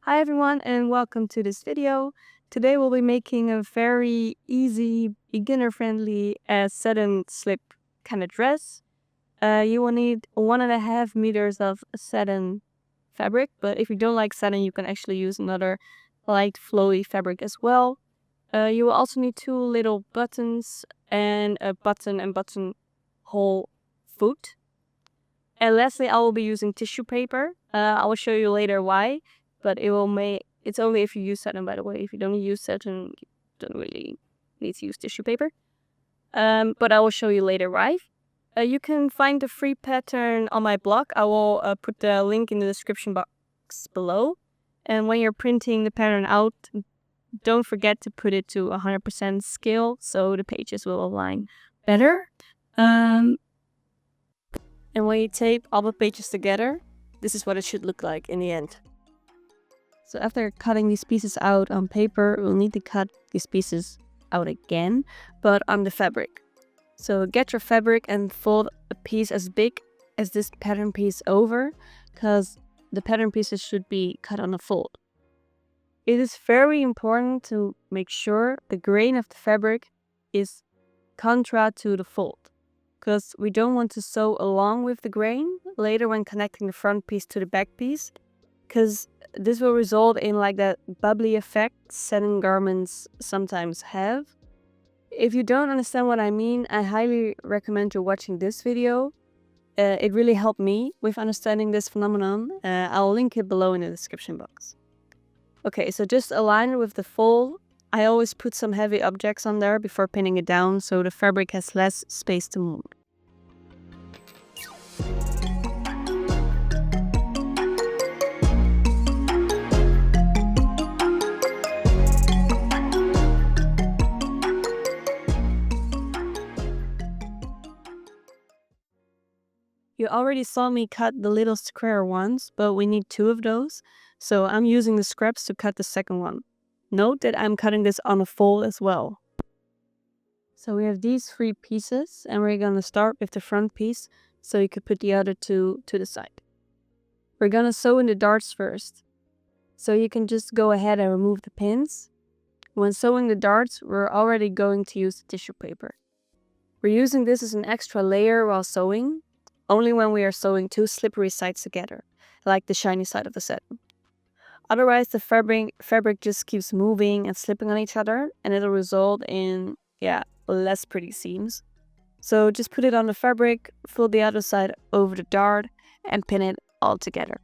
Hi everyone and welcome to this video. Today we'll be making a very easy, beginner-friendly satin slip kind of dress. You will need 1.5 meters of satin fabric, but if you don't like satin, you can actually use another light flowy fabric as well. You will also need 2 little buttons and a button and buttonhole foot. And lastly, I will be using tissue paper. I will show you later why, but it's only if you use satin, by the way. If you don't use satin, you don't really need to use tissue paper. But I will show you later why. You can find the free pattern on my blog. I will put the link in the description box below. And when you're printing the pattern out, don't forget to put it to 100% scale so the pages will align better. And when you tape all the pages together, this is what it should look like in the end. So after cutting these pieces out on paper, we'll need to cut these pieces out again, but on the fabric. So get your fabric and fold a piece as big as this pattern piece over, because the pattern pieces should be cut on a fold. It is very important to make sure the grain of the fabric is contra to the fold, because we don't want to sew along with the grain later when connecting the front piece to the back piece, because this will result in like that bubbly effect satin garments sometimes have. If you don't understand what I mean, I highly recommend you watching this video. It really helped me with understanding this phenomenon. I'll link it below in the description box. Okay, so just align it with the fold. I always put some heavy objects on there before pinning it down so the fabric has less space to move. You already saw me cut the little square ones, but we need 2 of those, so I'm using the scraps to cut the second one. Note that I'm cutting this on a fold as well. So we have these 3 pieces, and we're gonna start with the front piece, so you could put the other 2 to the side. We're gonna sew in the darts first, so you can just go ahead and remove the pins. When sewing the darts, we're already going to use the tissue paper. We're using this as an extra layer while sewing, only when we are sewing 2 slippery sides together, like the shiny side of the satin. Otherwise, the fabric just keeps moving and slipping on each other, and it'll result in, less pretty seams. So just put it on the fabric, fold the other side over the dart, and pin it all together.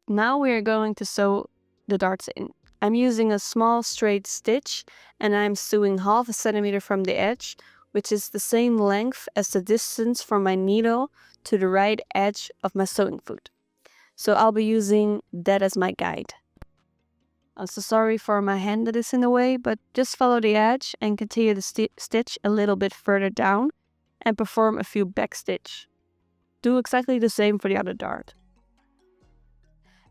Now we are going to sew the darts in. I'm using a small straight stitch, and I'm sewing 1/2 centimeter from the edge, which is the same length as the distance from my needle to the right edge of my sewing foot. So I'll be using that as my guide. I'm so sorry for my hand that is in the way, but just follow the edge and continue the stitch a little bit further down and perform a few back stitch. Do exactly the same for the other dart.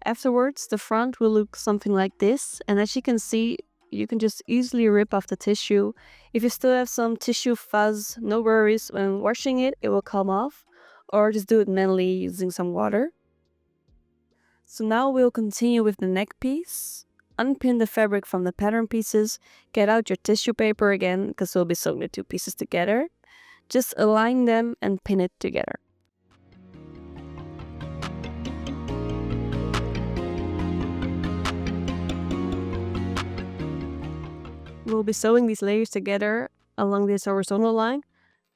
Afterwards, the front will look something like this, and as you can see, you can just easily rip off the tissue. If you still have some tissue fuzz, no worries, when washing it, it will come off, or just do it manually using some water. So now we'll continue with the neck piece. Unpin the fabric from the pattern pieces, get out your tissue paper again, because we'll be sewing the 2 pieces together. Just align them and pin it together. We'll be sewing these layers together along this horizontal line,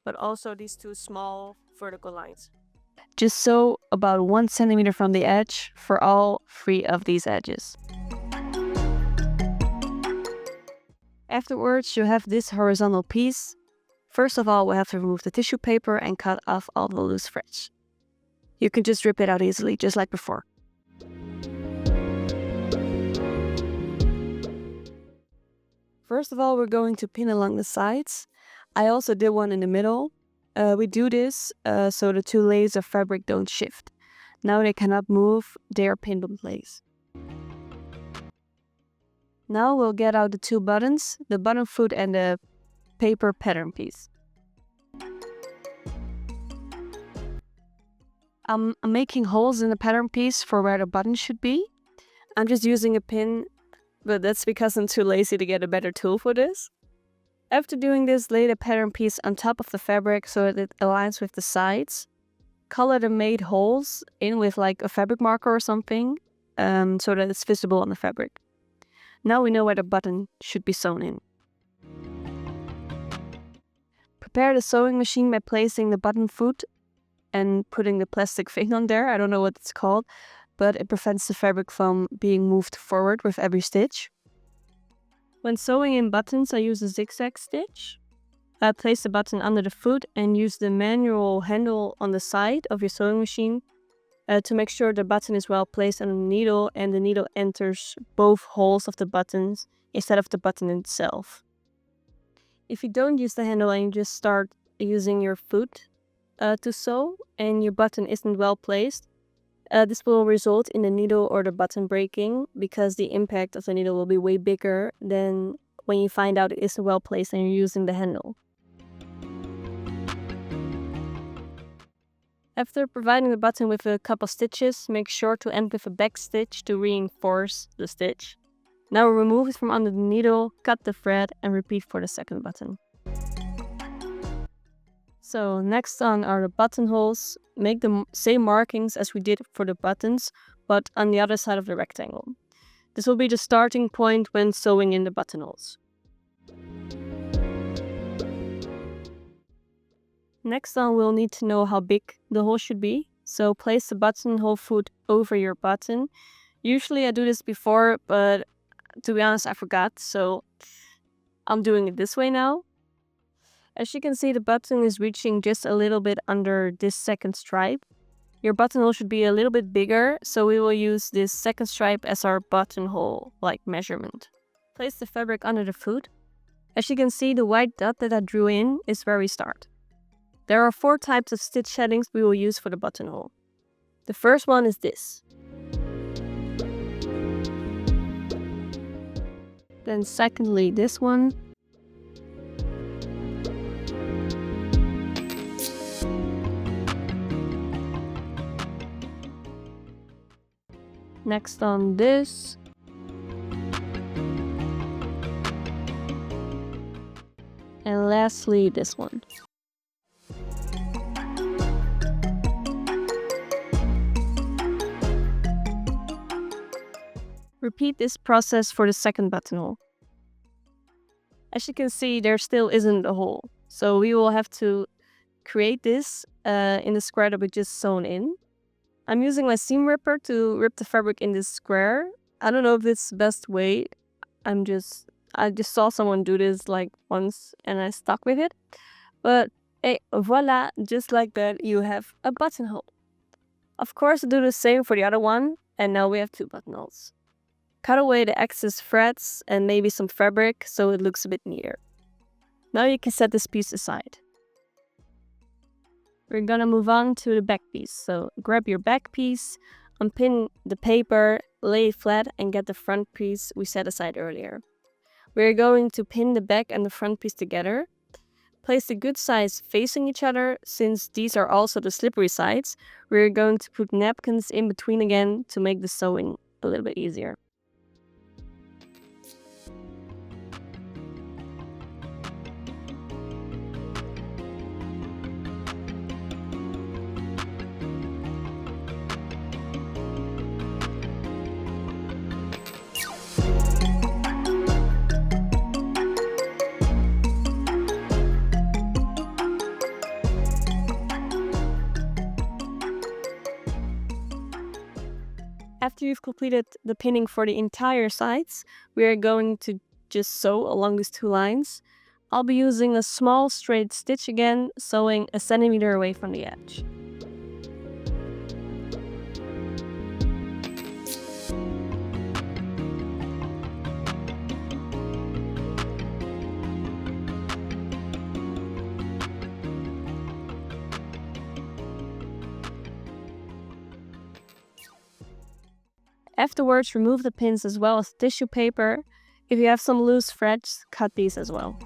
but also these 2 small vertical lines. Just sew about 1 centimeter from the edge for all 3 of these edges. Afterwards, you have this horizontal piece. First of all, we'll have to remove the tissue paper and cut off all the loose threads. You can just rip it out easily, just like before. First of all, we're going to pin along the sides. I also did one in the middle. We do this so the two layers of fabric don't shift. Now they cannot move, they are pinned in place. Now we'll get out the two buttons, the button foot and the paper pattern piece. I'm making holes in the pattern piece for where the button should be. I'm just using a pin, but that's because I'm too lazy to get a better tool for this. After doing this, lay the pattern piece on top of the fabric so that it aligns with the sides. Color the made holes in with like a fabric marker or something, so that it's visible on the fabric. Now we know where the button should be sewn in. Prepare the sewing machine by placing the button foot and putting the plastic thing on there. I don't know what it's called, but it prevents the fabric from being moved forward with every stitch. When sewing in buttons, I use a zigzag stitch. I place the button under the foot and use the manual handle on the side of your sewing machine to make sure the button is well placed on the needle and the needle enters both holes of the buttons instead of the button itself. If you don't use the handle and you just start using your foot to sew and your button isn't well placed, this will result in the needle or the button breaking because the impact of the needle will be way bigger than when you find out it isn't well placed and you're using the handle. After providing the button with a couple stitches, make sure to end with a back stitch to reinforce the stitch. Now remove it from under the needle, cut the thread and repeat for the second button. So next on are the buttonholes. Make the same markings as we did for the buttons, but on the other side of the rectangle. This will be the starting point when sewing in the buttonholes. Next on, we'll need to know how big the hole should be. So place the buttonhole foot over your button. Usually I do this before, but to be honest, I forgot. So I'm doing it this way now. As you can see, the button is reaching just a little bit under this second stripe. Your buttonhole should be a little bit bigger, so we will use this second stripe as our buttonhole measurement. Place the fabric under the foot. As you can see, the white dot that I drew in is where we start. There are 4 types of stitch headings we will use for the buttonhole. The first one is this. Then secondly, this one. Next on this. And lastly, this one. Repeat this process for the second buttonhole. As you can see, there still isn't a hole, so we will have to create this in the square that we just sewn in. I'm using my seam ripper to rip the fabric in this square. I don't know if it's the best way. I just saw someone do this once and I stuck with it. But hey, voila, just like that you have a buttonhole. Of course, do the same for the other one, and now we have 2 buttonholes. Cut away the excess threads and maybe some fabric so it looks a bit neater. Now you can set this piece aside. We're gonna move on to the back piece. So grab your back piece, unpin the paper, lay it flat and get the front piece we set aside earlier. We're going to pin the back and the front piece together. Place the good sides facing each other. Since these are also the slippery sides, we're going to put napkins in between again to make the sewing a little bit easier. After you've completed the pinning for the entire sides, we are going to just sew along these 2 lines. I'll be using a small straight stitch again, sewing 1 centimeter away from the edge. Afterwards, remove the pins as well as tissue paper. If you have some loose threads, cut these as well.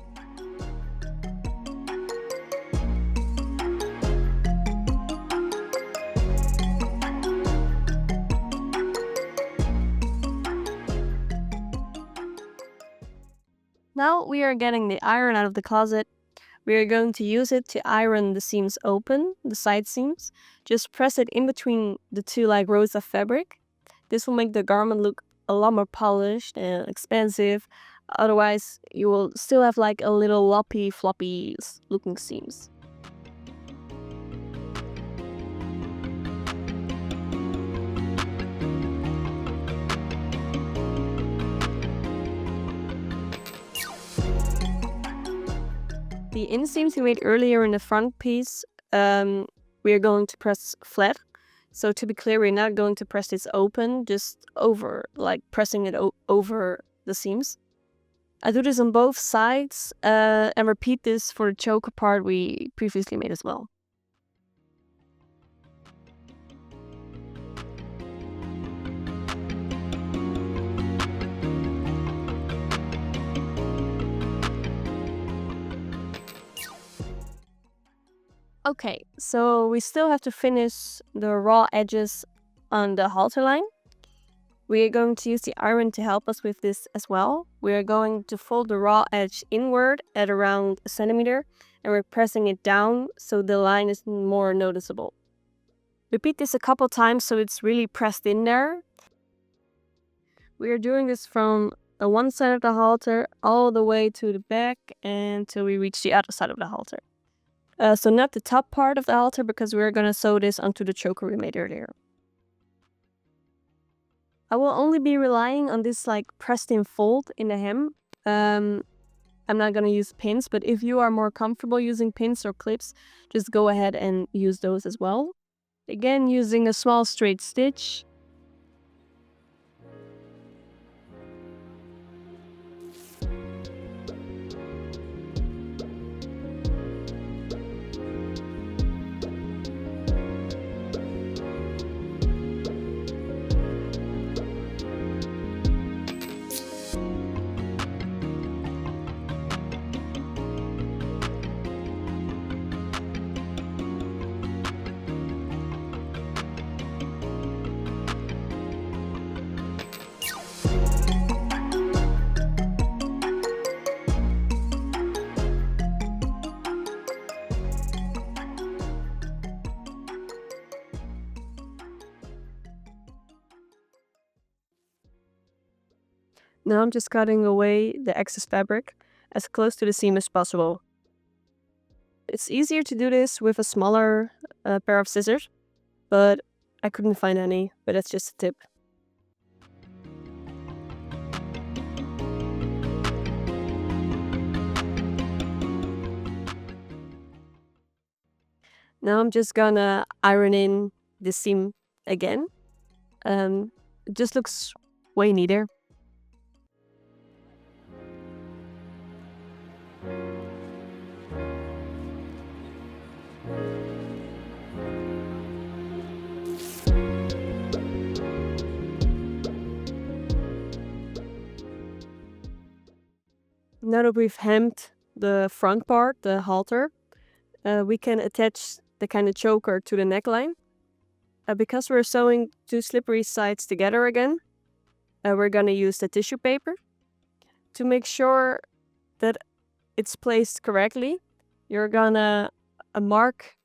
Now we are getting the iron out of the closet. We are going to use it to iron the seams open, the side seams. Just press it in between the two like rows of fabric. This will make the garment look a lot more polished and expansive. Otherwise, you will still have like a little loppy, floppy looking seams. The inseams we made earlier in the front piece, we are going to press flat. So to be clear, we're not going to press this open, just over, like pressing it over the seams. I do this on both sides and repeat this for the choker part we previously made as well. Okay, so we still have to finish the raw edges on the halter line. We are going to use the iron to help us with this as well. We are going to fold the raw edge inward at around 1 centimeter, and we're pressing it down so the line is more noticeable. Repeat this a couple times so it's really pressed in there. We are doing this from the one side of the halter all the way to the back until we reach the other side of the halter. So not the top part of the halter, because we're going to sew this onto the choker we made earlier. I will only be relying on this like pressed in fold in the hem. I'm not going to use pins, but if you are more comfortable using pins or clips, just go ahead and use those as well. Again, using a small straight stitch. Now I'm just cutting away the excess fabric as close to the seam as possible. It's easier to do this with a smaller pair of scissors, but I couldn't find any, but that's just a tip. Now I'm just gonna iron in the seam again. It just looks way neater. Now that we've hemmed the front part, the halter, we can attach the kind of choker to the neckline. Because we're sewing two slippery sides together again, we're gonna use the tissue paper. To make sure that it's placed correctly, you're gonna mark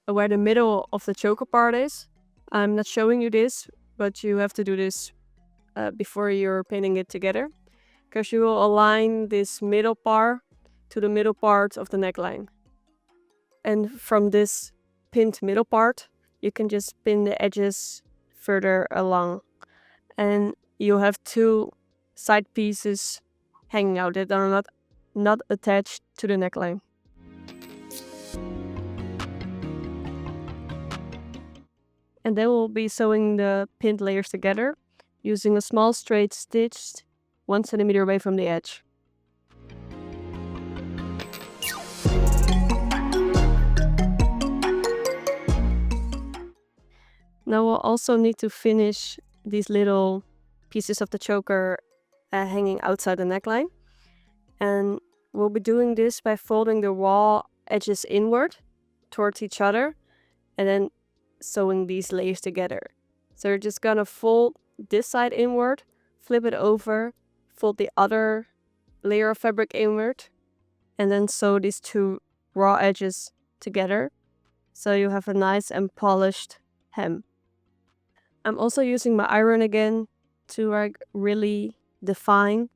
where the middle of the choker part is. I'm not showing you this, but you have to do this before you're pinning it together, because you will align this middle part to the middle part of the neckline. And from this pinned middle part, you can just pin the edges further along. And you have two side pieces hanging out that are not attached to the neckline. And then we'll be sewing the pinned layers together using a small straight stitch 1 centimeter away from the edge. Now we'll also need to finish these little pieces of the choker hanging outside the neckline. And we'll be doing this by folding the raw edges inward towards each other and then sewing these layers together. So you're just gonna fold this side inward, flip it over, fold the other layer of fabric inward, and then sew these two raw edges together so you have a nice and polished hem. I'm also using my iron again to like really define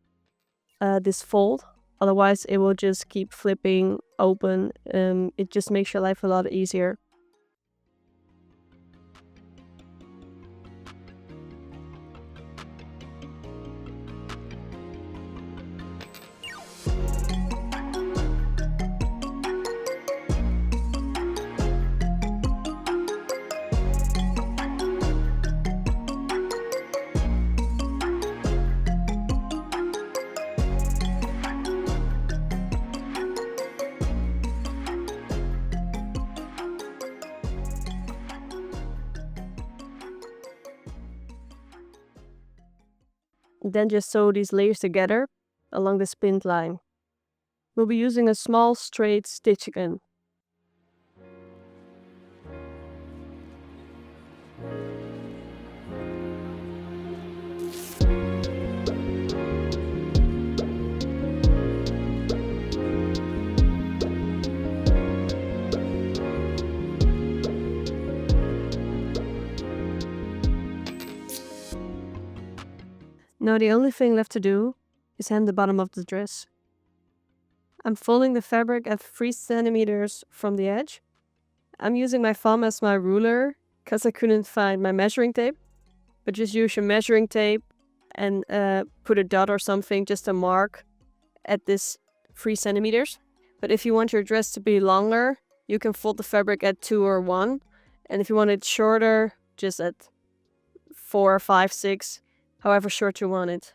this fold. Otherwise it will just keep flipping open. It just makes your life a lot easier. Then just sew these layers together along this pinned line. We'll be using a small straight stitch again. Now the only thing left to do is hem the bottom of the dress. I'm folding the fabric at 3 centimeters from the edge. I'm using my thumb as my ruler because I couldn't find my measuring tape. But just use your measuring tape and put a dot or something just to mark at this 3 centimeters. But if you want your dress to be longer, you can fold the fabric at 2 or 1. And if you want it shorter, just at 4, 5, 6. However short you want it.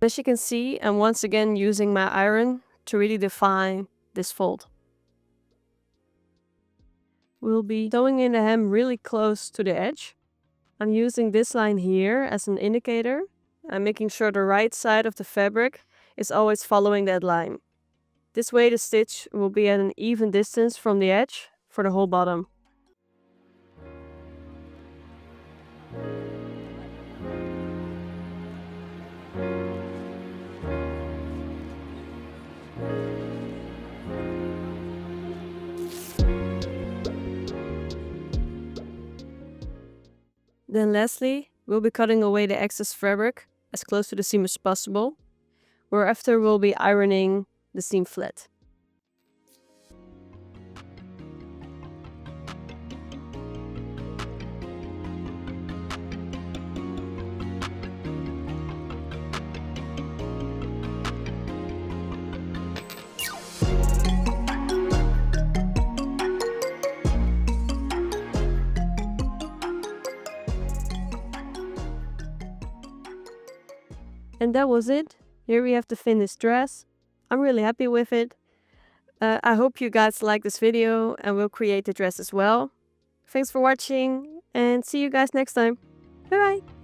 As you can see, I'm once again using my iron to really define this fold. We'll be sewing in the hem really close to the edge. I'm using this line here as an indicator. I'm making sure the right side of the fabric is always following that line. This way the stitch will be at an even distance from the edge for the whole bottom. Then lastly, we'll be cutting away the excess fabric as close to the seam as possible, whereafter we'll be ironing the seam flat. And that was it. Here we have the finished dress. I'm really happy with it. I hope you guys like this video and will create the dress as well. Thanks for watching and see you guys next time. Bye bye!